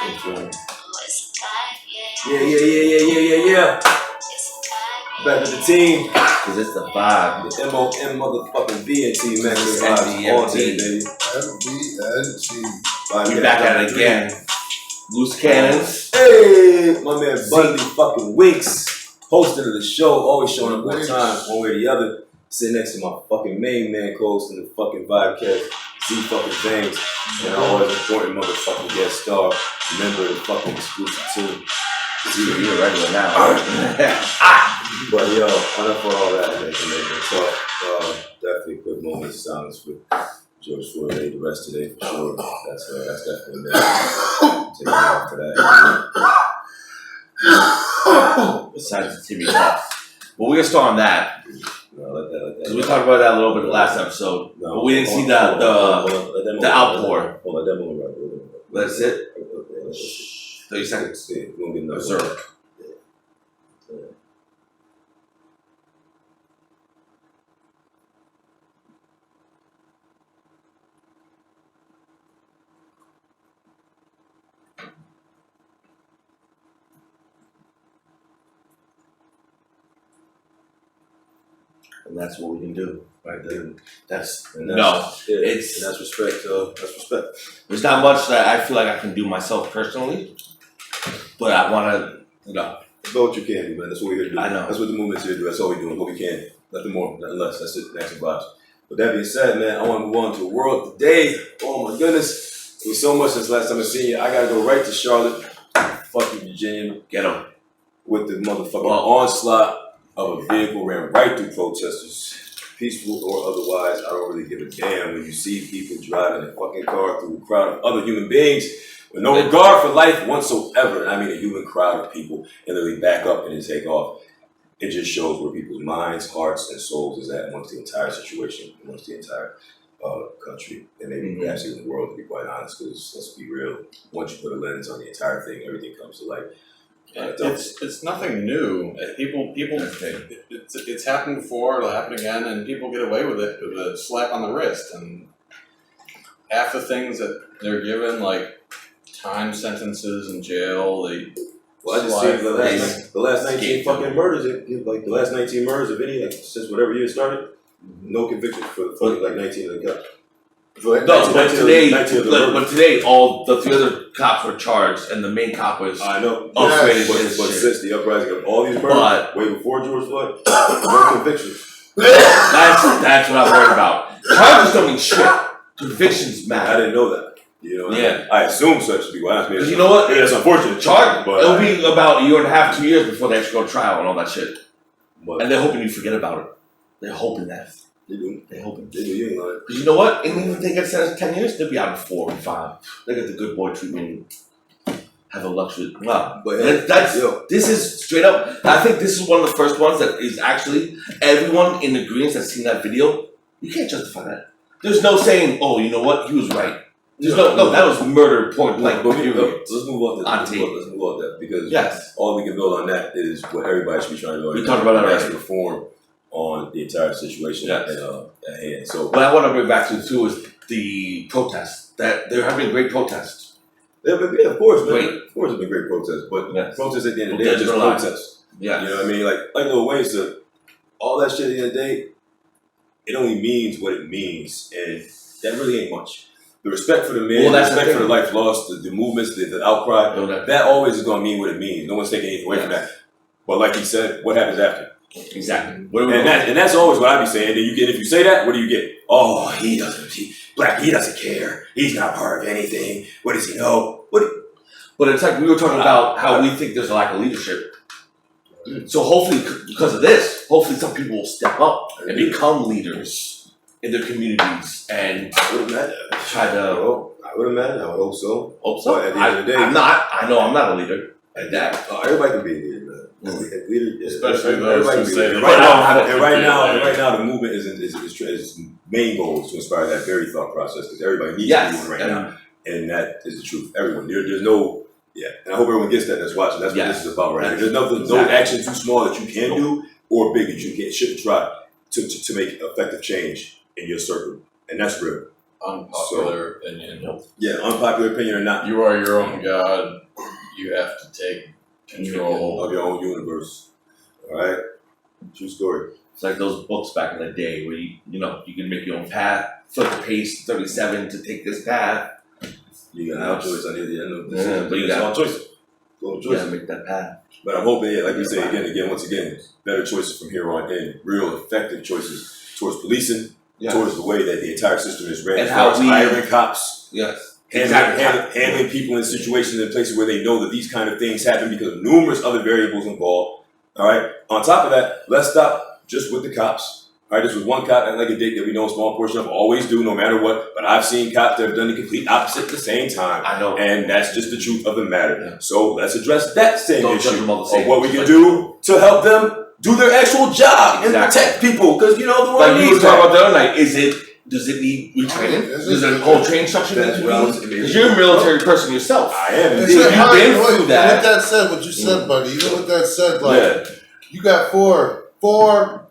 Yeah. Back with the team. Cause it's the vibe. The M.O.M.V.N.T, man. It's Vibes all day, baby. M.V.N.T. We back at it again. Loose cannons. Hey, my man Buddy fucking Winks, hosting of the show, always showing up on time, one way or the other. Sitting next to my fucking main man co-hosting the fucking Vibecast, Z fucking James, and our always important motherfucking guest star, member of the fucking exclusive team. You're regular now. But yo, enough of all that, man. So, definitely quick moment of silence for George Floyd Day, the rest today for sure. That's definitely there. Take me out for that. Besides the TV talk. But we're gonna start on that. No, let that. Because we talked about that a little bit last episode. No, but we didn't see the outpour. Hold on, that moment right. That's it. 30 seconds. Yeah, we're gonna get another. Observe. And that's what we can do, right? That's respect. That's respect. There's not much that I feel like I can do myself personally, but I want to, It's about what you can do, man. That's what we're here to do. I know. That's what the movement's here to do. That's all we're doing. What we can. Nothing more, nothing less. That's it. Next vibes. With that being said, man, I want to move on to the world today. Oh my goodness. It was so much since last time I seen you. I gotta go right to Charlotte, fucking Virginia. Get them. With the motherfucking onslaught of a vehicle ran right through protesters, peaceful or otherwise. I don't really give a damn when you see people driving a fucking car through a crowd of other human beings with no regard for life whatsoever. I mean, a human crowd of people, and then they back up and then take off. It just shows where people's minds, hearts, and souls is at amongst the entire situation, amongst the entire country, and maybe perhaps even the world, to be quite honest, because let's be real, once you put a lens on the entire thing, everything comes to light. It's nothing new. People. It's happened before. It'll happen again, and people get away with it with a slap on the wrist. And half the things that they're given, like time sentences in jail, I just see the last 19 fucking murders. Like the last 19 murders of any, like since whatever year it started, no convictions for like 19 of the cops. But today, all the 3 other cops were charged, and the main cop was upgraded. But since the uprising of all these murders, way before George Floyd, no convictions. That's what I'm worried about. Charges don't mean shit. Convictions matter. I didn't know that. You know, yeah. I assume such to be honest. Because you know what? That's unfortunate. It'll be about a year and a half, 2 years before they actually go to trial and all that shit. And they're hoping you forget about it. They're hoping that. They do. They're hoping. They do. You ain't lying. Because you know what? And even if they get sentenced 10 years, they'll be out in 4 or 5. They get the good boy treatment. Have a luxury. Wow. But this is straight up. I think this is one of the first ones that is actually everyone in agreement that's seen that video. You can't justify that. There's no saying, oh, you know what? He was right. There's no, that was murder point blank. Let's move on to that because all we can build on that is what everybody should be trying to do. We talked about that already. Reform on the entire situation at hand. So, what I want to bring back to too is the protests. That there have been great protests. Yeah, of course, man. Of course, there's been great protests, but protests at the end of the day are just protests. Yeah, you know what I mean? Like Lil Wayne said, all that shit at the end of the day, it only means what it means, and that really ain't much. The respect for the men, the respect for the life lost, the movements, the outcry, that always is going to mean what it means. No one's taking anything away from that. But like he said, what happens after? Exactly. And that's always what I be saying. Then you get, if you say that, what do you get? Oh, he doesn't care. He's not part of anything. What does he know? But it's like we were talking about how we think there's a lack of leadership. So hopefully, because of this, hopefully some people will step up and become leaders in their communities and try to. I would imagine. I would hope so. But at the end of the day, I'm not. I know I'm not a leader at that. Everybody can be a leader, man. Especially those who say right now, the movement is main goal is to inspire that very thought process because everybody needs to be moving right now, and that is the truth. Everyone, there's no, and I hope everyone gets that that's watching. That's what this is about right now. There's no action too small that you can do or big that you shouldn't try to make effective change in your circle, and that's real. unpopular opinion. Yeah, unpopular opinion or not, You are your own god. You have to take control of your own universe. All right, true story. It's like those books back in the day where you can make your own path. Flip the page 37 to take this path. You got no choice on the end of this. Yeah, but you got choices. You gotta make that path. But I'm hoping, like we say once again, better choices from here on in. Real effective choices towards policing, towards the way that the entire system is ran. And as far as how we hiring cops. Yes. Handling people in situations and places where they know that these kind of things happen because of numerous other variables involved. All right. On top of that, let's stop just with the cops. All right. This was one cop, like a dick that we know a small portion of always do, no matter what. But I've seen cops that have done the complete opposite at the same time. I know. And that's just the truth of the matter. Yeah. So let's address that same issue of what we can do to help them do their actual job and protect people. Because the world like needs we were talking about the other night. Does it need retraining? Does it whole training structure need to be? Because you're a military person yourself. I am. You've been through that. With that said, what you said, buddy, even with that said, you got four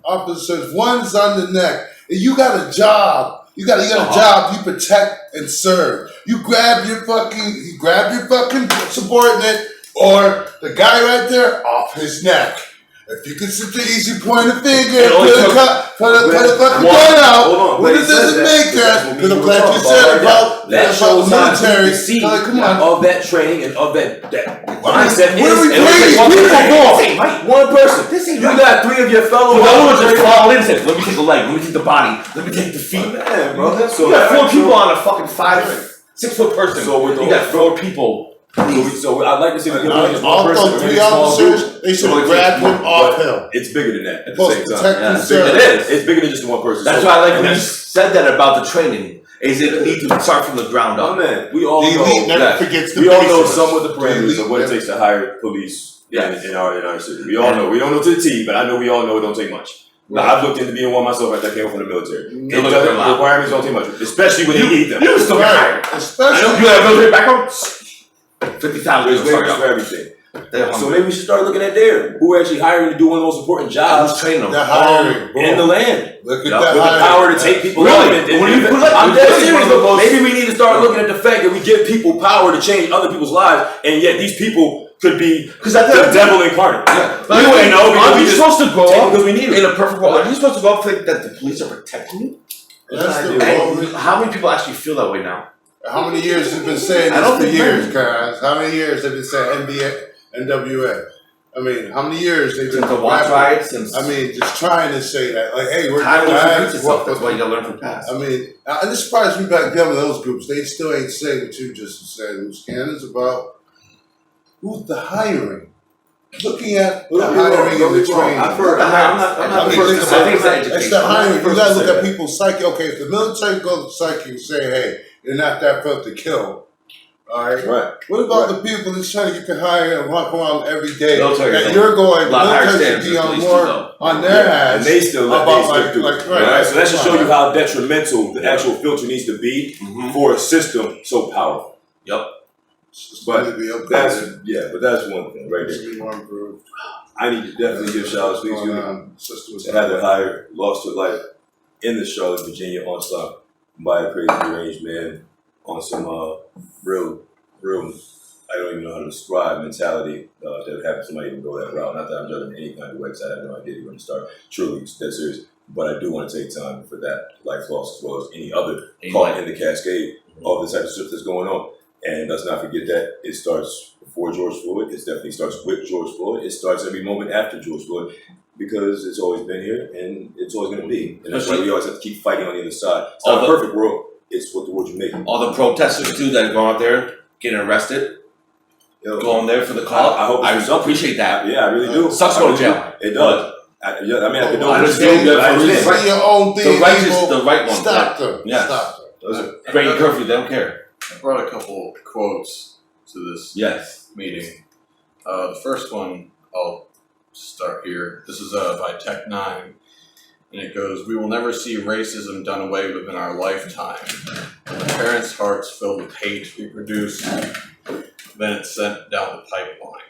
officers, one's on the neck, and you got a job. You got a job. You protect and serve. You grab your fucking subordinate or the guy right there off his neck. If you can sit there, easy point a finger, put a fucking gun out. What it doesn't make that? Because I'm glad you said about that shows military. Like, come on, of that training and of that mindset. What are we paying people for? One person. You got three of your fellow. The other one just fall in and said, "Let me take the leg. Let me take the body. Let me take the feet." Man, bro. You got 4 people on a fucking 6 foot person. So you got 4 people. So I'd like to see all those 3 officers, they should have grabbed him off him. It's bigger than that at the same time. It is. It's bigger than just one person. That's why I like when you said that about the training. Is it need to start from the ground up? Oh man, we all know that. We all know some of the parameters of what it takes to hire police in our city. We all know. We don't know to the T, but I know we all know it don't take much. Now, I've looked into being one myself after I came from the military. The requirements don't take much, especially when you need them. You still get hired. Especially you have a military background. 50,000 There's waivers for everything. So maybe we should start looking at who are actually hiring to do one of the most important jobs. Who's training them? They're hiring in the land. Look at that. With the power to take people on. I'm dead serious. Maybe we need to start looking at the fact that we give people power to change other people's lives, and yet these people could be the devil incarnate. Yeah. But we wouldn't know because we supposed to go up because we need in a perfect world. Are you supposed to go up think that the police are protecting you? How many people actually feel that way now? How many years have been saying this for years, guys? How many years have been saying NWA? I mean, how many years they've been since the watch riots? Just trying to say that, like, hey, we're time repeats itself. That's why you gotta learn from past. I mean, and it surprised me back then with those groups. They still ain't saying what you just said. Loose cannons about who's the hiring. Looking at the hiring and the training. I've heard. I'm not the first to say it's the hiring. You gotta look at people's psyche. Okay, if the military goes to psyche and say, hey, you're not that felt to kill. All right. Right. What about the people that's trying to get you hired and walk around every day? That you're going. Military should be on more on their ass. And they still let right. So that should show you how detrimental the actual filter needs to be for a system so powerful. Yep. But that's one thing right there. I need to definitely give shout outs to these units that had their hire lost their life in the Charlotte, Virginia onslaught by a crazy deranged man on some real, I don't even know how to describe mentality that would have somebody even go that route. Not that I'm judging any kind of way, because I have no idea you're going to start. Truly, it's that serious. But I do want to take time for that life loss as well as any other caught in the cascade of the type of stuff that's going on. And let's not forget that it starts before George Floyd. It definitely starts with George Floyd. It starts every moment after George Floyd because it's always been here and it's always going to be. And that's why we always have to keep fighting on the other side. It's not a perfect world. It's what the world you make. All the protesters too that go out there getting arrested, going there for the call. I appreciate that. Yeah, I really do. Sucks going to jail. It does. I don't understand. Right. Your own thing. The right one. Stop them. Yeah. Stop them. Breaking curfew. They don't care. I brought a couple quotes to this meeting. The first one, I'll start here. This is by Tech 9, and it goes, "We will never see racism done away with in our lifetime. When the parents' hearts filled with hate we produce, then it's sent down the pipeline.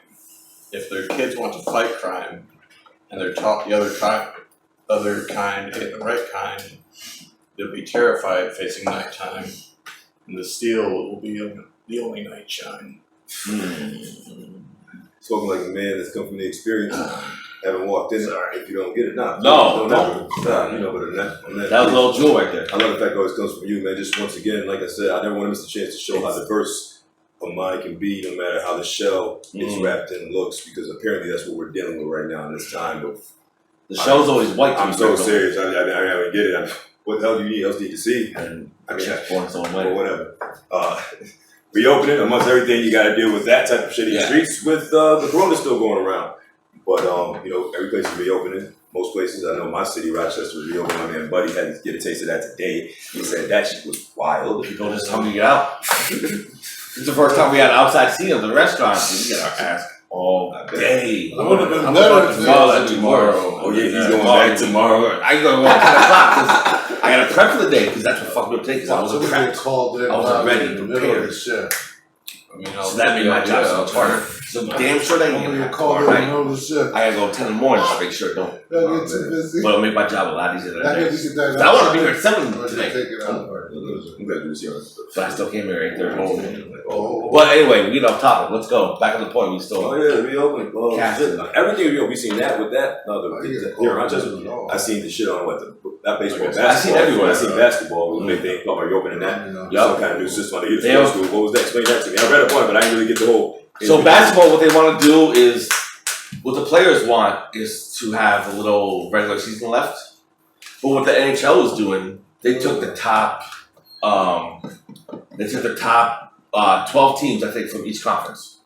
If their kids want to fight crime, and they're taught the other kind hate the right kind, You'll be terrified facing nighttime, and the steel will be the only night shine. Spoken like a man that's come from the experience. Haven't walked in. Sorry. If you don't get it, No, you don't. know better than that. And That was a little jewel right there. I love the fact it always comes from you, man. Just once again, like I said, I never want to miss the chance to show how diverse a mind can be, no matter how the shell is wrapped and looks, because apparently that's what we're dealing with right now in this time of. The show's always white. I'm so serious. I don't get it. What the hell do you else need to see? And I mean, check for its own or way. whatever. Reopening amongst everything, you got to deal with that type of shit in the streets with the corona still going around. But every place is reopening. Most places, I know my city, Rochester, was reopening. My man Buddy had to get a taste of that today. He said that shit was wild. People just telling me to get out. It's the first time we had outside seating at the restaurant. We get our ass all day. It would have been I'm better about if to they- follow that tomorrow. Oh yeah, he's going back tomorrow. I go at 10 o'clock because I got to prep for the day because that's what fucked me up today because I wasn't Somebody get prepped. called in I wasn't ready, in the middle of prepared. the shift. I mean, So that made my job so much harder. So damn sure they Somebody get get called in the right. middle of the shift. I gotta go 10 in the morning to make sure it don't. They'll get too busy. But it'll make my job a lot easier than I that. guess you get that. I want to be here at 7 Or just today. take it out. I'm glad to do this here. But I still came here at 8:30. Oh. But anyway, we get off topic. Let's go. Back on the point. We still. Oh yeah, reopening. Oh, Cast. shit. Everything reopened. We seen that with that. Here in Rochester, No. I seen the shit on that baseball, I basketball. seen everywhere. I seen basketball. When they talk about reopening that. Yup. Some kind of new system on the either Yeah. sports school. What was that? Explain that to me. I read a point, but I didn't really get the whole. So basketball, what they want to do is, what the players want is to have a little regular season left. But what the NHL is doing, they took the top, 12 teams, I think, from each conference,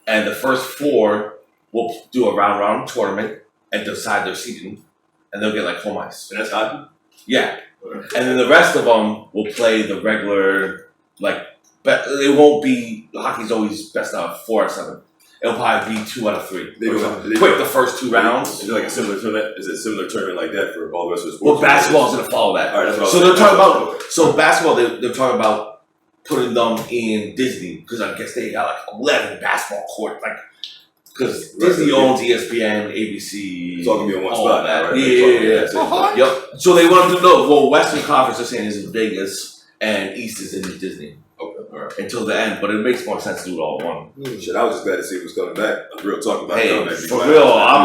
and the first 4 will do a round tournament and decide their seeding, and they'll get like home ice. And that's hockey. Yeah, and then the rest of them will play the regular, like, it won't be, hockey's always best out of 4 out of 7. It'll probably be 2 out of 3. They do- Quick, the first 2 rounds. Is it like a similar tournament? Is it a similar tournament like that for all the rest of the Well, sports? basketball's gonna follow that. All right, that's what I was So they're saying. talking about, so basketball, they're talking about putting them in Disney, because I guess they got like 11 basketball courts, like, because Disney owns ESPN, ABC. It's all gonna be in one all spot, that. right? Yeah. Yep. So they want them to know, well, Western Conference they're saying is in Vegas, and East is in Disney. Okay, all right. Until the end, but it makes more sense to do it all in one. Shit, I was just glad to see it was coming back. Real talk about Hey, it. for real, I'm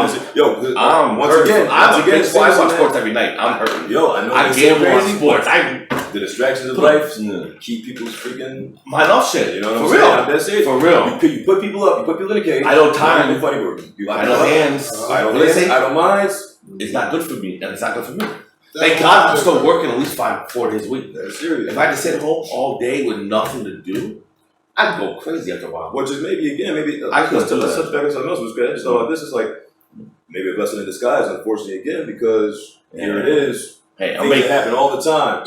once hurting. again, I'm a big season, watch man. sports every night. I'm hurting. Yo, I know I it's gamble on crazy, sports. but the distractions of life keep people's freaking. Mine off shit. You know what I'm For saying? real. I'm dead serious. For real. You put people up. You put people in a cage. I don't time. Not funny word. You I don't hands. I What do they say? don't minds. It's not good for me, and it's not good for me. Thank God I'm still working at least 4 days a week. That's serious. If I had to sit home all day with nothing to do, I'd go crazy after a while. Which is maybe I couldn't do that. Such back on something else was good. I just thought this is like maybe a blessing in disguise, unfortunately, again, because here it is. Hey, I'm Things making. happen all the time.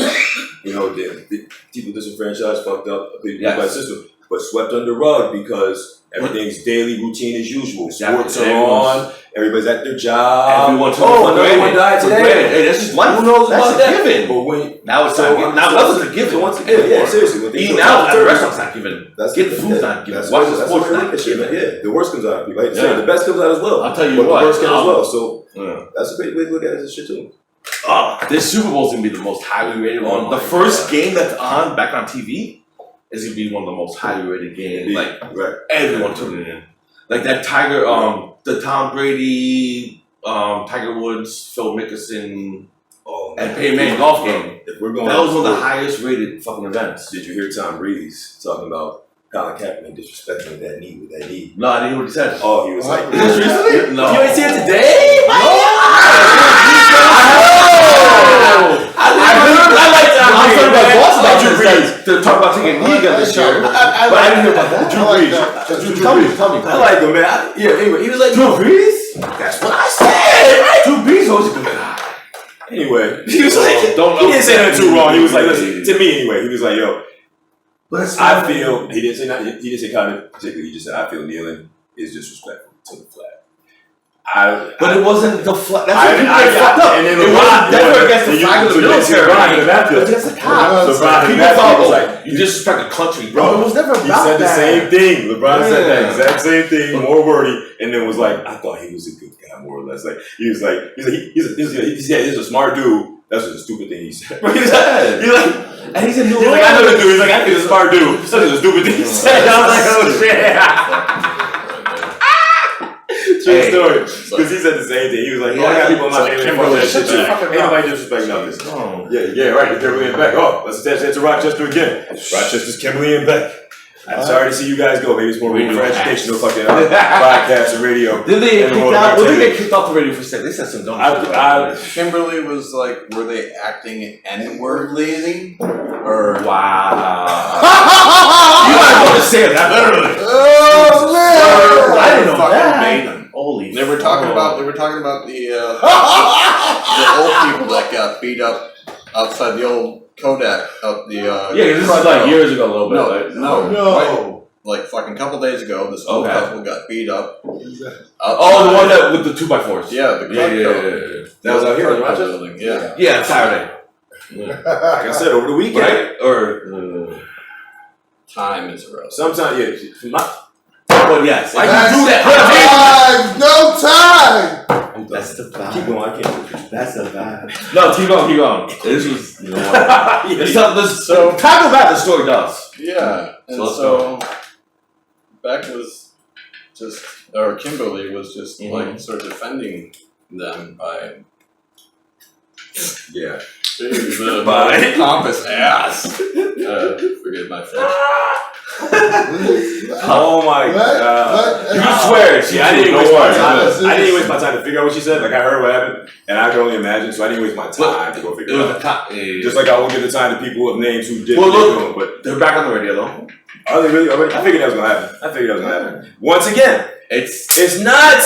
The people disenfranchised, fucked up, people by the system, but swept under the rug because everything's daily routine as usual. Exactly. Sports are on, everybody's at their job. Everyone took it oh, for another granted. one died For today. granted. Hey, that's just life. Who knows That's about a that? given. But when Now it's not given. Now nothing's a given. So once again, yeah, seriously. When things Eating go out at the topsy-turvy, restaurant's not given. Getting the food's not given. Watching that's sports what not given. Yeah, the worst comes out of people. I hate to say Yeah. it, the best comes out as well. I'll tell you but what. the worst comes as well. So Yeah. that's a great way to look at it as shit too. This Super Bowl's gonna be the most highly rated one. The first game that's on back on TV is gonna be one of the most highly rated games. Like Right. everyone tuning in. Like that Tiger, the Tom Brady, Tiger Woods, Phil Mickelson, Oh, and Peyton Manning golf game. If we're going, That was one of the highest rated fucking events. Did you hear Tom Brady's talking about Colin Kaepernick disrespecting that knee with that knee? No, I didn't hear what he said. Oh, he was like, Is this recently? No. You ain't seen it today? I like that. I'm Brees, talking about man. Boston about Drew this. Brees. To talk about taking a knee again this year. But I didn't hear about that. I like that. Tell me. I like him, man. Anyway, he was like, Drew Brees? that's what I said, right? Drew Brees always a good guy. Anyway, he was like, he Don't didn't say nothing too wrong. He was like, listen, to me anyway, he was like, yo, But it's I feel, he didn't say nothing, he didn't say Colin particularly, he just said, I feel kneeling is disrespectful to the flag. But it wasn't the flag. That's I- what people I- get fucked up. and then It LeBron- wasn't never yeah, against the you- flag of the you- military. LeBron in that field. But against the cops. LeBron in People that thought, field was oh, like, you disrespect the country. Bro, Bro, it was never he about said the that. same thing. LeBron said that Yeah. exact same thing, more wordy, and then was like, I thought he was a good guy, more or less. Like he's a smart dude That's just a stupid thing he said. And he's a new. He's like, I know the dude. He's like, I think he's a smart dude. That's just a stupid thing he said. I was like, oh shit. True story. Because he said the same thing. He was like, oh, I got people in my family that fuck that shit too. Ain't nobody disrespecting nothing. Yeah, right. Kimberly and Beck. Oh, let's attach that to Rochester again. Rochester's Kimberly and Beck. I'm sorry to see you guys go. Maybe it's more room for educational fucking podcast and radio. Did they get kicked out? When did they get kicked off the radio for a second? They said some dumb shit. Kimberly was like, were they acting N-wordly? Or wow. You might want to say that literally. Oh man! I didn't know that. Made them. Holy. They were talking about the old people that got beat up outside the old Kodak up the this is like years ago a little bit. No. No. Like fucking couple days ago, this old couple got beat up. The one that with the 2x4s. Yeah, the yeah. That was out here in Rochester Rochester? building. Yeah. Yeah, Saturday. Like I said, over the weekend. Right? Or Time is irrelevant. Sometimes, yeah. but yes. Why That's you do that? No time. That's the vibe. Keep going, I can't. That's the vibe. No, keep going. This was So talk about the story does. Yeah. And so Beck was just, or Kimberly was just like sort of defending them by the pompous ass. Forget my French. Oh my god. You can swear it. I didn't waste my time. I didn't waste my time to figure out what she said. Like, I heard what happened, and I can only imagine, so I didn't waste my time to go figure it out. Just like I won't give the time to people with names who did what they're doing, but they're back on the radio though. Are they really? I figured that was gonna happen. Once again, it's not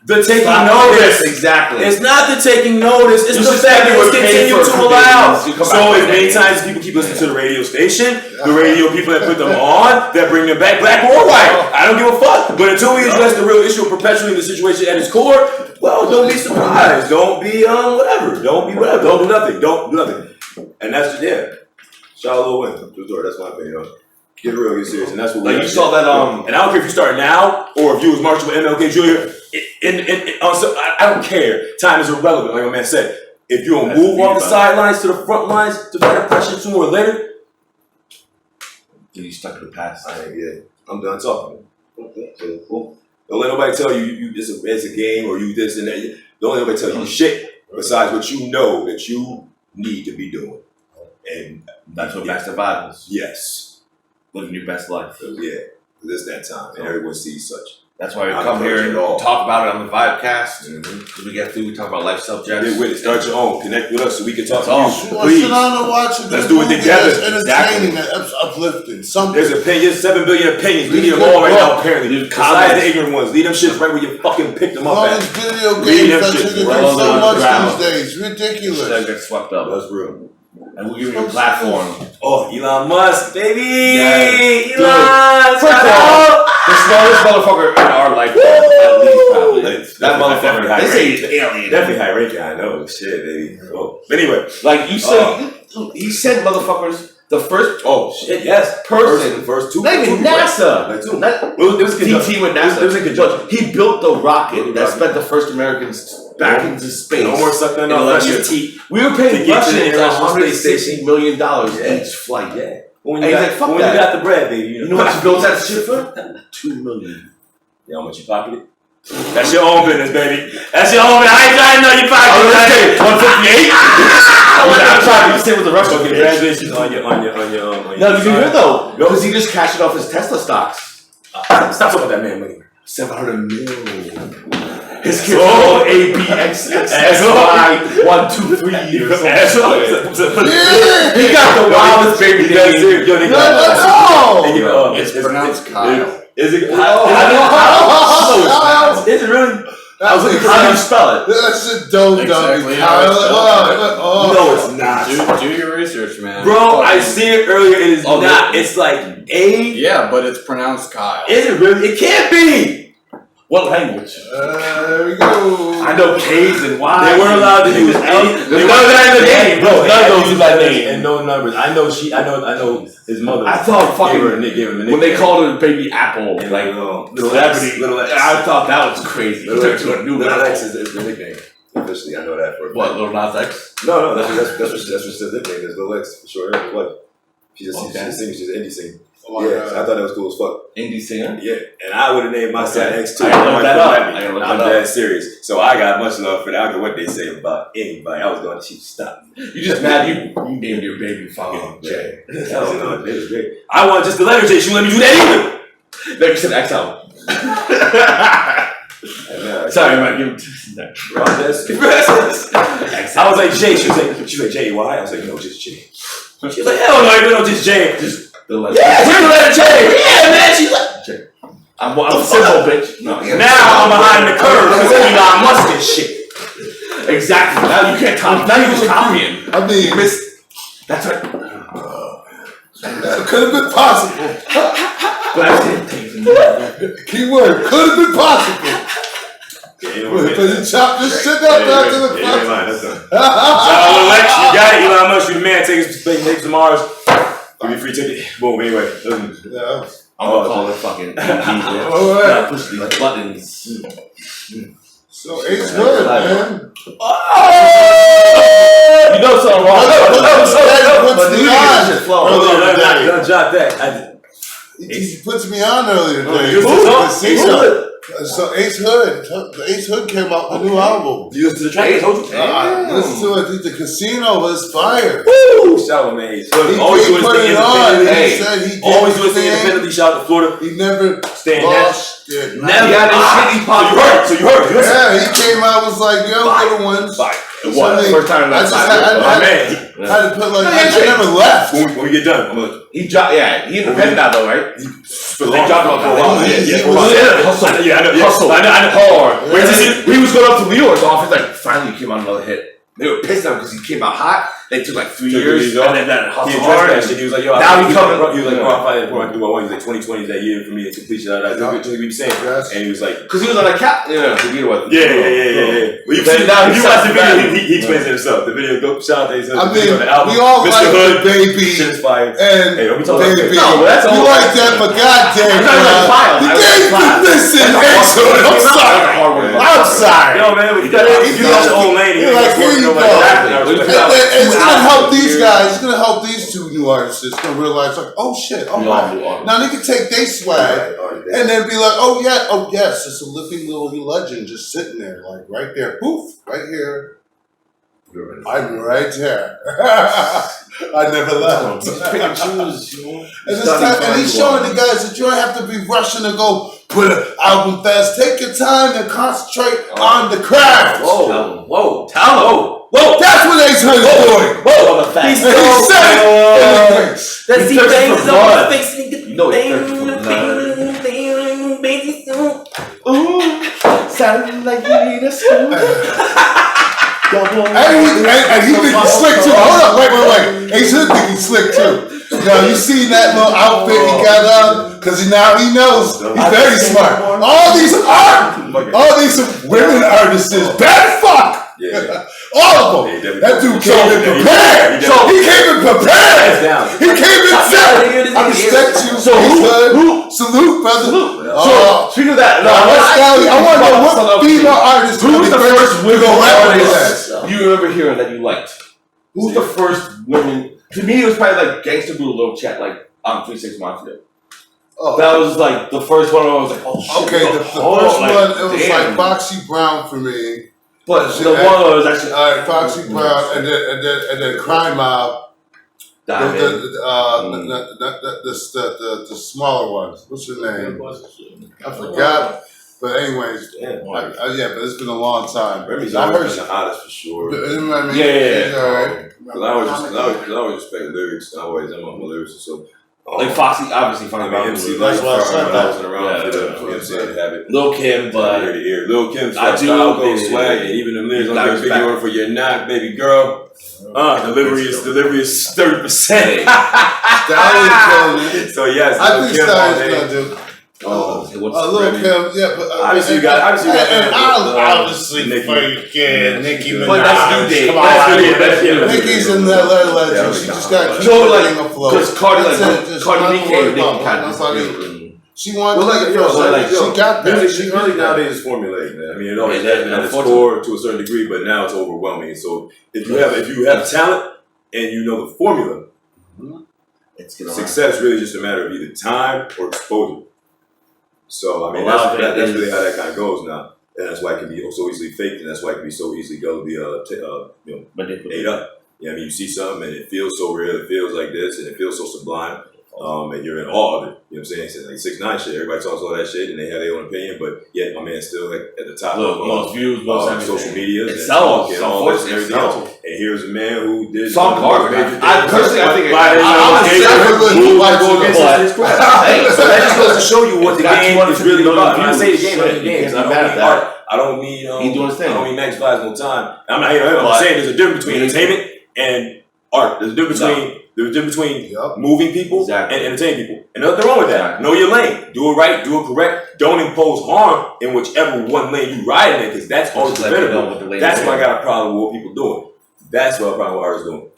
the taking notice. Exactly. It's not the taking notice. It's the fact that it's continuing to allow. So as many times as people keep listening to the radio station, the radio people that put them on, that bring them back, black or white, I don't give a fuck. But until we address the real issue of perpetuating the situation at its core, well, don't be surprised. Don't be whatever. Don't be whatever. Don't do nothing. Don't do nothing. And that's just Shout out Lil Wayne. That's my opinion. Get real, get serious, and that's what you saw that. And I don't care if you start now or if you was marching with MLK Jr. I don't care. Time is irrelevant, like my man said. If you don't move off the sidelines to the front lines to fight oppression sooner or later, then you stuck in the past. I'm done talking. Don't let nobody tell you it's a game or you this and that. Don't let nobody tell you shit besides what you know that you need to be doing. And that's what Master Vibe is. Yes. Living your best life. It's that time, and everyone sees such. That's why we come here and talk about it on the Vibecast. As we get through, we talk about life subjects. Get with it. Start your own. Connect with us so we can talk to you. Please. Sit down and watch it. Let's do it together. Entertaining and uplifting. There's opinions, 7 billion opinions. We need them all right now, apparently. Besides the ignorant ones. Leave them shits right where you fucking picked them up all at. these video games that you can do so much these days. Ridiculous. That gets swept up. That's real. And we'll give you a platform. Oh, Elon Musk, baby! Yes. Elon! First of all, the smallest motherfucker in our life, at least probably. That motherfucker, they say he's alien. Definitely high ranking, I know. Shit, baby. Oh. Anyway. Like you said, he said motherfuckers, the first person. First two. Not even NASA. Like two. It was TT with NASA. It was a conjunction. He built the rocket that spent the first Americans back into space. No more sucking on Russian teeth. We were paying Russians $160 million each flight. Yeah. When you got the bread, baby. You know what you built that shit for? $2 million. You know how much you pocketed? That's your own business, baby. That's your own business. I ain't trying to know you pocketed. 158? I'm trying to say with the Russian. Okay, congratulations on your. No, you can hear though, because he just cashed off his Tesla stocks. Stop talking about that man money. $700 million. His kids all ABXXY 1, 2, 3 years. He got the wildest baby name. No, it's pronounced Kyle. Is it? Kyle? Is it really? How do you spell it? That's a dumb Exactly. No, it's not. Do your research, man. Bro, I see it earlier. It is not. It's like A. Yeah, but it's pronounced Kyle. Is it really? It can't be. What language? There we go. I know K's and Y's. They weren't allowed to use any. They weren't allowed to name, bro. None of those by name and no numbers. I know his mother. I thought fucking gave him a nickname. when they called her Baby Apple, like celebrity. Little X. I thought that was crazy. Little X to a new Little level. X is the nickname. Officially, I know that for a What, fact. Lil Nas X? No, that's what still nickname is Lil X for sure. Her wife. She's a singer. She's an indie singer. Oh Yeah, so I thought that was cool as fuck. Indie singer? Yeah, and I would have named my son X too. I gotta look that up. I'm dead serious. So I got much love for that. I don't know what they say about anybody. I was going to stop me. You just mad you named your baby fucking J. That was great. I want just the letter J. She wouldn't let me do that either. Maybe you said XL. Sorry, man. Give it I was like J. She was like J. Y. I was like, no, just J. She was like, hell no, no, just J. Just the letter. yeah, just the letter J. Yeah, man. She's like J. I'm simple, bitch. No, now I'm behind the curve because Elon Musk and shit. Exactly. Now you can't copy. Now you just copying. I mean, You missed. That's right. that could have been possible. Keyword, could have been possible. But you chop this shit up after the yeah, that's done. Shout out Lex, you got it. Elon Musk, you the man. Take us to Mars. Give me a free ticket. Boom. Anyway, Yeah. I'm gonna call it fucking Alright. Gotta push these buttons. So Ace Hood, man. You know something wrong. Don't drop that. He puts me on earlier today. Who? So Ace Hood, the Ace Hood came out with a new album. You listen to the track? I told you. Listen to it. The Casino was fire. Woo! Shout out, man. Always do his thing independently. He said he did Always do his thing independently. Shout out to Florida. He never Stand lost it. Never got his shit. He popped. So you heard. Yeah, he came out was like, yo, little ones. What? First time I just had to put like, I never left. When we get done, I'm like, he dropped. Yeah, he independent now though, right? they dropped him for a while. I know. Hard. Wait till see. We was going up to Leo's office, like finally came out another hit. They were pissed at him because he came out hot. They took like 3 years, and then that He hustle addressed hard. that shit. He was like, yo, Now he coming. He was like, bro, I do what I want. He was like, 2020 is that year for me to complete shit. That's what we be saying. Yes. And he was like, Because he was on a cap. Yeah, the video was. yeah. Well, you see, now if you watch the video, he explains it himself. The video, go shout out to his I mean, on the album. we all Mr. like Hood, the baby shit is fire. and Hey, don't be talking baby. about No, that's we all. like that, but goddamn, the game's been missing. Ace Hood, I'm sorry. I'm sorry. Yo, man, you got the old lady. You're like, here you go. Exactly. And it's gonna help these guys. It's gonna help these two new artists. It's gonna realize like, oh shit, all right. Now they can take their swag and then be like, oh yeah, oh yes, it's a living little legend just sitting there, like right there, poof, right here. I'm right there. I never left. Pick and choose, you know. And he's showing the guys that you don't have to be rushing to go put an album fast. Take your time and concentrate on the craft. Whoa. That's what Ace Hood is doing. Whoa. He said it. Let's see things on the face. You know it's sounding like you need a spoon. And he think he's slick too. Hold up, wait. Ace Hood think he's slick too. Now you see that little outfit he got on? Because now he knows he's very smart. All these women artists is bad fuck. Yeah. All of them. That dude came in prepared. He came in prepared. He came in set. I respect you. So who? Salute, brother. So speaking of that, I want to know what female artist who was the first women artist you remember hearing that you liked? Who's the first women? To me, it was probably like Gangsta Boo Lil Chat, like on 3-6 Mafia. Oh. That was like the first one where I was like, oh shit. Okay, the first one, it was like Foxy Brown for me. But the one was actually Foxy Brown, and then Crime Mob. The smaller ones. What's her name? I forgot. But anyways, but it's been a long time. Remy's always been the hottest for sure. You know what I mean? Yeah. All right. Because I always respect lyrics. I'm a lyricist, so. like Foxy, obviously, I mean, MC That's Light, what I said. I wasn't around for the MC to have it. Lil Kim, but Ear to ear. Lil Kim's I do style goes baby, swag, yeah. and even the lyrics on That the was video back. order for You're Not, Baby Girl. Delivery is 30%. Stallion killing it. So yes, I Lil think Kim all Stallion's day. gonna do. what's Little Kim, yeah, but Obviously you got obviously Nicki. Nicki Minaj. But that's new day. Come That's on, new. Nicki's in that legend. She just got No, keep like, getting afloat. because Cardi B That's it, just came, not Nicki worry kind about of nobody. disappeared. She wanted Well, like, to yo, like, she got that. Music nowadays is formulaic, man. I mean, it always has been at its core to a certain degree, but now it's overwhelming. So if you have talent and you know the formula, success really just a matter of either time or exposure. So I mean, that's really how that kind of goes now, and that's why it can be so easily faked, and that's why it can be so easily go to be made up. Yeah, I mean, you see something and it feels so real, it feels like this, and it feels so sublime. And you're in awe of it. You know what I'm saying? It's like 6ix9ine shit. Everybody talks all that shit and they have their own opinion, but yet my man's still like at the top of most views, most social media, it sells, and all this and everything else. And here's a man who did song cars. I personally, I think so that just goes to show you what the game is really about. When I say the game, I mean games. I don't mean art. I don't mean I don't mean Max buys no time. I'm not hating on him. I'm saying there's a difference between entertainment and art. There's a difference between moving people and entertaining people. And nothing wrong with that. Know your lane. Do it right. Do it correct. Don't impose harm in whichever one lane you ride in, because that's always preventable. That's why I got a problem with what people doing. That's what I have a problem with artists doing.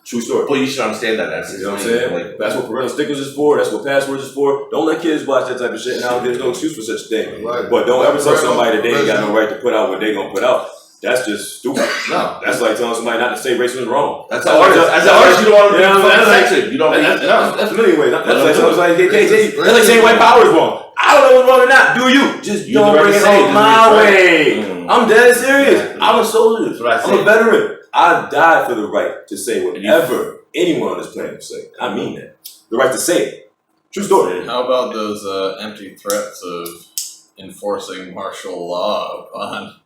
True story. Well, you should understand that. That's, you know what I'm saying? Like, that's what parental stickers is for. That's what passwords is for. Don't let kids watch that type of shit. Now there's no excuse for such a thing. Right. But don't ever tell somebody that they ain't got no right to put out what they gonna put out. That's just stupid. No, that's like telling somebody not to say racism is wrong. That's an artist. As an artist, you don't want to be affected. You don't. That's a million ways. That's like someone's like, that's like saying white power is wrong. I don't know what's wrong or not. Do you? Just don't bring it on my way. I'm dead serious. I'm a soldier. I'm a veteran. I died for the right to say whatever anyone on this planet will say. I mean that. The right to say it. True story. How about those empty threats of enforcing martial law upon?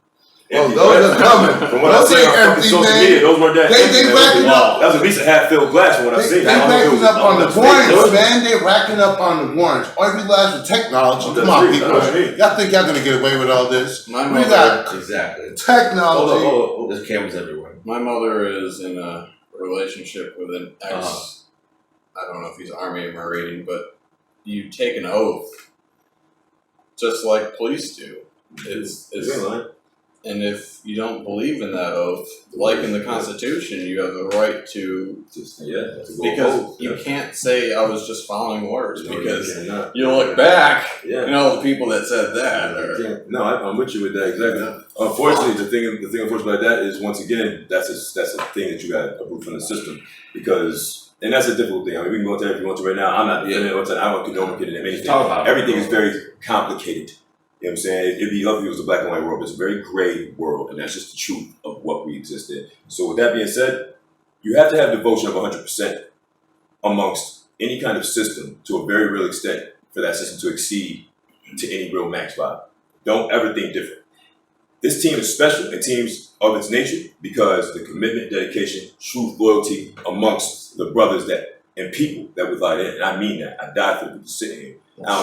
Oh, those are coming. From what I've seen on social media, those weren't that empty. That was at least a half-filled glass from what I've seen. They racking up on the warrants, man. They racking up on the warrants. Every last with technology. Come on, people. Y'all think y'all gonna get away with all this? We got technology. Oh, there's cameras everywhere. My mother is in a relationship with an ex. I don't know if he's Army or Marine, but you take an oath, just like police do. And if you don't believe in that oath, like in the Constitution, you have the right to because you can't say I was just following orders because you look back, you know the people that said that. No, I'm with you with that exactly. Unfortunately, the thing unfortunately about that is once again that's a thing that you got to uproot from the system because. And that's a difficult thing. I mean, we can go into that if you want to right now. I'm not defending it. I don't condone anything. Everything is very complicated. You know what I'm saying? It'd be lovely if it was a black and white world. It's a very gray world, and that's just the truth of what we exist in. So with that being said, you have to have devotion of 100% amongst any kind of system to a very real extent for that system to exceed to any real max vibe. Don't ever think different. This team is special in teams of its nature because the commitment, dedication, truth, loyalty amongst the brothers and people that reside in. And I mean that. I died for the people sitting here.